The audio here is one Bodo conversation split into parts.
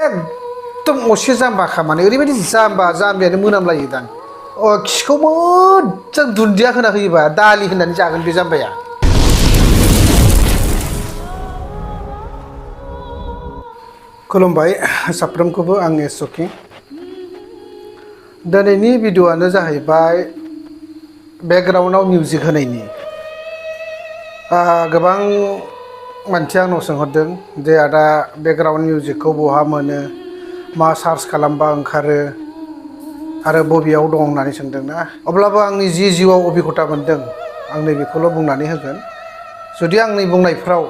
एकदम असे जाम्बा खामानि ओरैबायदि जाम्बायानो मोनामलायो दां खिखौ मोजां दुन्दिया होना होयोबा दालि होनानै जागोन बे जाम्बाया। खुलुमबाय साफ्रोमखौबो आंनि सुखि। दिनैनि भिडिअ'आनो जाहैबाय बेकग्राउन्डआव मिउजिक होनायनि। गोबां मानसिया आंनाव सोंहरदों जे आदा बेकग्राउन्ड मिउजिकखौ बहा मोनो, मा सार्च खालामबा ओंखारो आरो बबेयाव दं होननानै सोंदोंना। अब्लाबो आंनि जि जिउआव अभिगथा मोनदों आं नैबेखौल' बुंनानै होगोन। जुदि आंनि बुंनायफ्राव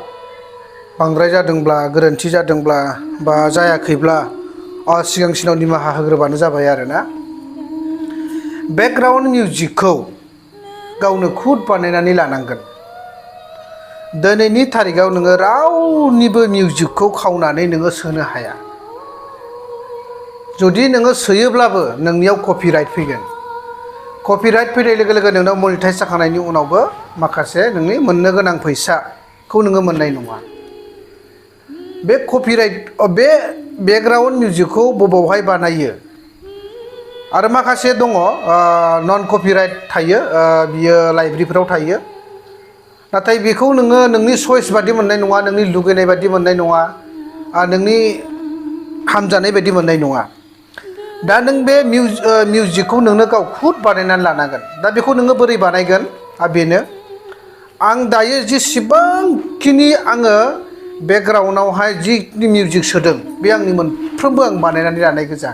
बांद्राय जादोंब्ला, गोरोन्थि जादोंब्ला बा जायाखैब्ला सिगांसिनाव निमाहा होग्रोबानो जाबाय आरोना। बेकग्राउन्ड मिउजिकखौ गावनो खुद बानायनानै लानांगोन। दिनैनि थारिखाव नोङो रावनिबो मिउजिकखौ खावनानै नोङो सोनो हाया। जुदि नोङो सोयोब्लाबो नोंनियाव कपिराइट फैगोन। कपिराइट फैनाय लोगो लोगो नोंनाव मनिटाइज जाखांनायनि उनावबो माखासे नोंनि मोननो गोनां फैसाखौ नोङो मोननाय नङा। बे कपिराइट बे बेकग्राउन्ड मिउजिकखौ बबावहाय बानायो आरो माखासे दङ नन कपिराइट थायो, बियो लाइब्रेरिफोराव थायो। नाथाय बेखौ नोङो नोंनि चइस बादि मोननाय नङा, नोंनि लुगैनाय बादि मोननाय नङा, नोंनि हामजानाय बायदि मोननाय नङा। दा नों बे मिउजिकखौ नोंनो गाव खुद बानायनानै लानांगोन। दा बेखौ नोङो बोरै बानायगोन बेनो आं दायो जेसेबांखिनि आङो बेकग्राउन्डआवहाय जिखिनि मिउजिक सोदों बे आंनि मोनफ्रोमबो आं बानायनानै लानाय गोजा।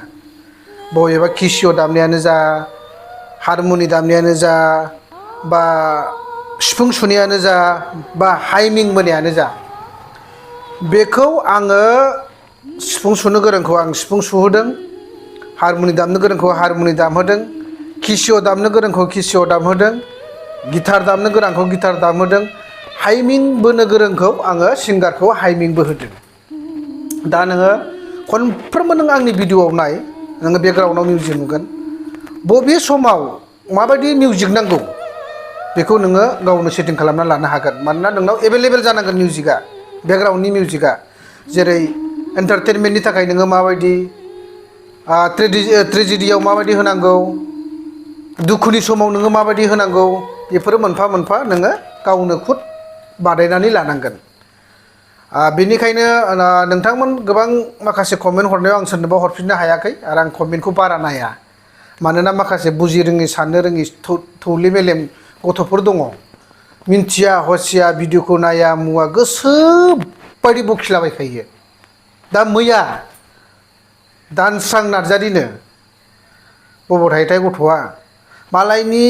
बबेबा केसिय' दामनायानो जा, हारमनि दामनायानो जा, बा सिफुं सुनायानो जा, बा हाइमिं बोनायानो जा, बेखौ आङो सिफुं सुनो गोरोंखौ आं सिफुं सुहोदों, हारमनि दामनो गोरोंखौ हारमनि दामहोदों, केसिय' दामनो गोरोंखौ केसिय' दामहोदों, गिटार दामनो गोनांखौ गिटार दामहोदों, हाइमिं बोनो गोरोंखौ आङो सिंगारखौ हाइमिं बोहोदों। दा नोङो खनफ्रोमबो नों आंनि भिडिअ'आव नाय, नोङो बेकग्राउन्डआव मिउजिक नुगोन। बबे समाव माबायदि मिउजिक नांगौ बेखौ नोङो गावनो सेटिं खालामना लानो हागोन। मानोना नोंनाव एभेलेबेल जानांगोन मिउजिकआ, बेकग्राउन्डनि मिउजिकआ। जेरै एन्टारटेनमेन्टनि थाखाय नोङो माबायदि, ट्रेजेडियाव माबायदि होनांगौ, दुखुनि समाव नोङो माबायदि होनांगौ, बेफोरो मोनफा मोनफा नोङो गावनो खुद बानायनानै लानांगोन। बेनिखायनो नोंथांमोन गोबां माखासे कमेन्ट हरनायाव आं सोरनोबा हरफिननो हायाखै आरो आं कमेन्टखौ बारा नाया। मानोना माखासे बुजि रोङि, साननो रोङि, थौले मेलेम गथ'फोर दङ, मिन्थिया हसिया, भिडिअखौ नाया मुवा, गोसो बायदि बखिलाबायखायो। दा मैया दानस्रां नार्जारिनो बबाव थायोथाय गथ'आ, मालायनि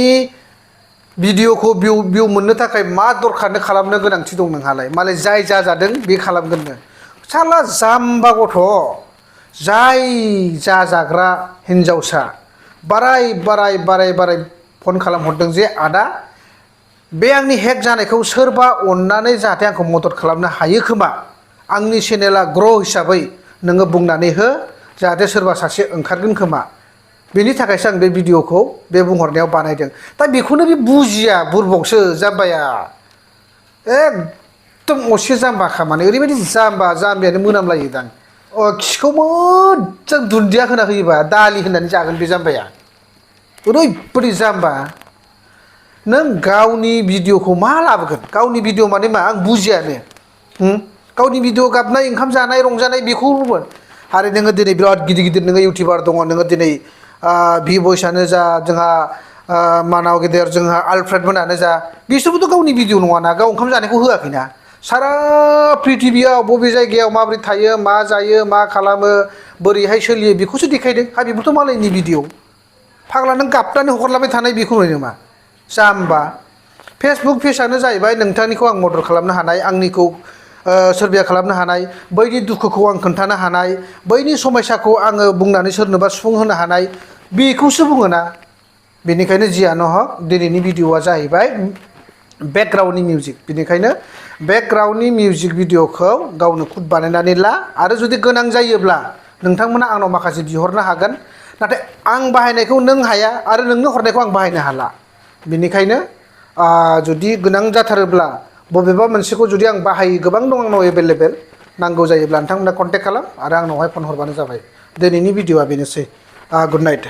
भिडिअखौ भिउ मोननो थाखाय मा दरखारनो खालामनो गोनांथि दं नोंहालाय? मालाय जाय जाजादों बे खालामगोननो। साला जाम्बा गथ', जाय जाजाग्रा हिन्जावसा बाराय फन खालामहरदों जे आदा बे आंनि हेक जानायखौ सोरबा अननानै जाहाथे आंखौ मदद खालामनो हायो खोमा, आंनि चेनेला ग्र' हिसाबै नोङो बुंनानै हो, जाहाथे सोरबा सासे ओंखारगोन खोमा। बेनि थाखायसो आं बे भिडिअखौ बे बुंहरनायाव बानायदों। दा बेखौनो बे बुजिया, बुरबकसो जाम्बाया। एकदम असे जाम्बा खामानि ओरैबायदि जाम्बायानो मोनामलायो दां खिखौ मोजां दुन्दिया होना होयोबा दालि होनानै जागोन बे जाम्बाया। ओरैबायदि जाम्बा। नों गावनि भिडिअखौ मा लाबोगोन? गावनि भिडिअ माने मा? आं बुजियानो। गावनि भिडिअ गाबनाय, ओंखाम जानाय, रंजानाय बेखौ बुंगोन। आरो नोङो दिनै बिराद गिदिर गिदिर नोङो इउटिउबार दङ, नोङो दिनै भि भइसआनो जा, जोंहा मानाव गेदेर, जोंहा आलफ्रेड मोनानो जा, बिसोरबोथ' गावनि भिडिअ नङाना, गाव ओंखाम जानायखौ होआखैना। सारा प्रिथिबियाव बबे जायगायाव माबोरै थायो, मा जायो, मा खालामो, बोरैहाय सोलियो बेखौसो देखायदों। बेबोथ' मालायनि भिडिअ। फाग्ला नों गाबनानै हगारलाबाय थानाय बेखौ नुयो नामा? जाम्बा। फेसबुक पेजआनो जाहैबाय नोंथांनिखौ आं मदद खालामनो हानाय, आंनिखौ सोरबाया खालामनो हानाय, बैनि दुखुखौ आं खोन्थानो हानाय, बैनि समयसाखौ आङो बुंनानै सोरनोबा सुफुंहोनो हानाय, बेखौसो बुङोना। बेनिखायनो जियानो हक, दिनैनि भिडिअआ जाहैबाय बेकग्राउन्डनि मिउजिक। बेनिखायनो बेकग्राउन्डनि मिउजिक भिडिअखौ गावनो खुद बानायनानै ला। आरो जुदि गोनां जायोब्ला नोंथांमोना आंनाव माखासे बिहरनो हागोन। नाथाय आं बाहायनायखौ नों हाया आरो नोंनो हरनायखौ आं बाहायनो हाला। बेनिखायनो जुदि गोनां जाथारोब्ला बबेबा मोनसेखौ जुदि आं बाहायो, गोबां दं आंनाव एभेलेबेल, नांगौ जायोब्ला नोंथांमोना कन्टेक्ट खालाम आरो आंनावहाय फन हरबानो जाबाय दिनैनि भिडिअआ बेनोसै गुड नाइट